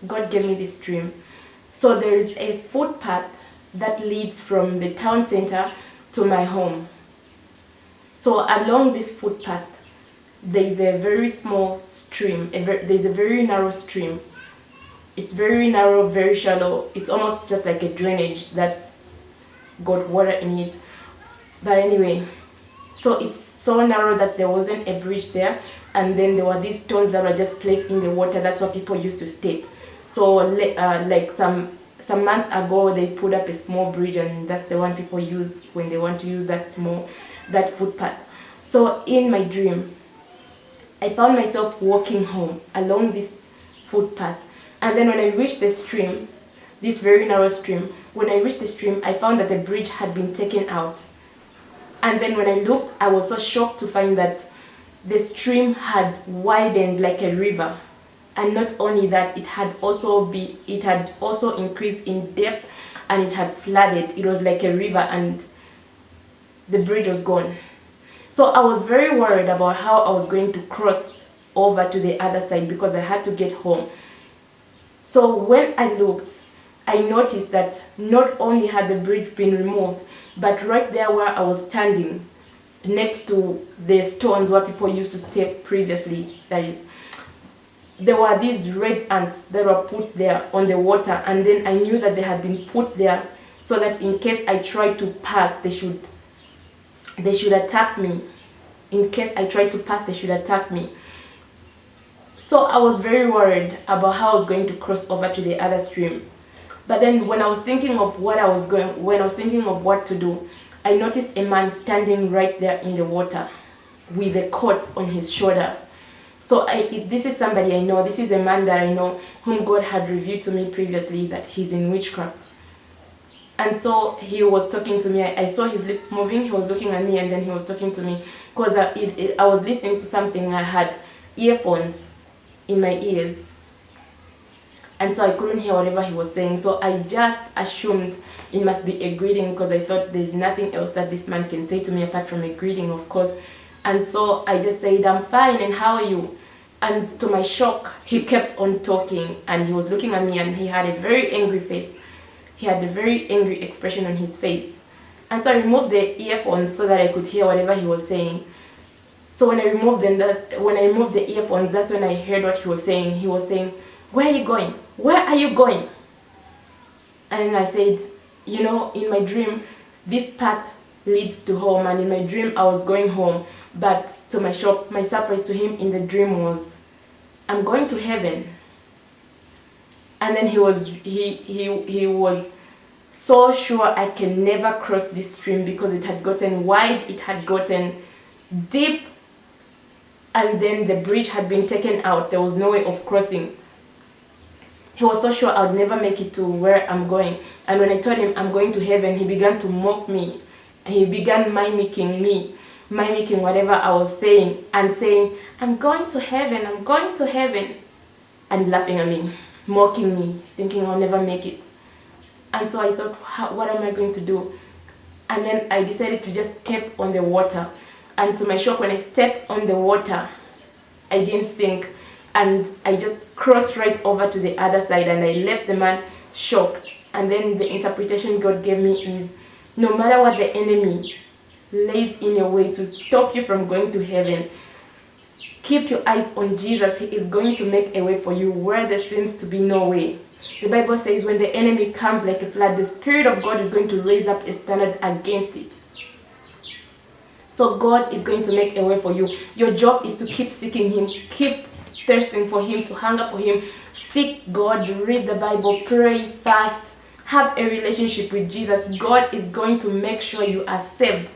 God gave me this dream. So there is a footpath that leads from the town center to my home. So along this footpath, there is a very small stream. There's a very narrow stream. It's very narrow, very shallow. It's almost just like a drainage that's got water in it. But anyway, so it's so narrow that there wasn't a bridge there, and then there were these stones that were just placed in the water. That's what people used to step. So like some months ago, they put up a small bridge, and that's the one people use when they want to use that footpath. So in my dream, I found myself walking home along this footpath, and then when I reached the stream, this very narrow stream, when I reached the stream, I found that the bridge had been taken out. And then when I looked, I was so shocked to find that the stream had widened like a river. And not only that, it had also increased in depth, and it had flooded. It was like a river, and the bridge was gone. So I was very worried about how I was going to cross over to the other side because I had to get home. So when I looked, I noticed that not only had the bridge been removed, but right there where I was standing, next to the stones where people used to step previously, that is, there were these red ants that were put there on the water, and then I knew that they had been put there so that in case I tried to pass, they should attack me. In case I tried to pass, they should attack me. So I was very worried about how I was going to cross over to the other stream. But then when I was thinking of what to do, I noticed a man standing right there in the water with a cord on his shoulder. So this is somebody I know. This is a man that I know, whom God had revealed to me previously that he's in witchcraft. And so he was talking to me. I saw his lips moving. He was looking at me, and then he was talking to me because I was listening to something. I had earphones in my ears, and so I couldn't hear whatever he was saying. So I just assumed it must be a greeting because I thought there's nothing else that this man can say to me apart from a greeting, of course. And so I just said, "I'm fine, and how are you?" And to my shock, he kept on talking, and he was looking at me, and he had a very angry face. He had a very angry expression on his face. And so I removed the earphones so that I could hear whatever he was saying. So when I removed the earphones, that's when I heard what he was saying. He was saying, "Where are you going? Where are you going?" And I said, in my dream, this path leads to home, and in my dream I was going home. But to my shock, my surprise to him in the dream was, "I'm going to heaven." And then he was so sure I can never cross this stream because it had gotten wide, it had gotten deep, and then the bridge had been taken out. There was no way of crossing. He was so sure I would never make it to where I'm going. And when I told him I'm going to heaven, he began to mock me. He began mimicking whatever I was saying, and saying, "I'm going to heaven, I'm going to heaven," and laughing at me, mocking me, thinking I'll never make it. And so I thought, what am I going to do? And then I decided to just step on the water. And to my shock, when I stepped on the water, I didn't sink, and I just crossed right over to the other side, and I left the man shocked. And then the interpretation God gave me is, no matter what the enemy lays in your way to stop you from going to heaven, keep your eyes on Jesus. He is going to make a way for you where there seems to be no way. The Bible says when the enemy comes like a flood, the Spirit of God is going to raise up a standard against it. So God is going to make a way for you. Your job is to keep seeking Him, keep thirsting for Him, to hunger for Him. Seek God, read the Bible, pray, fast, have a relationship with Jesus. God is going to make sure you are saved.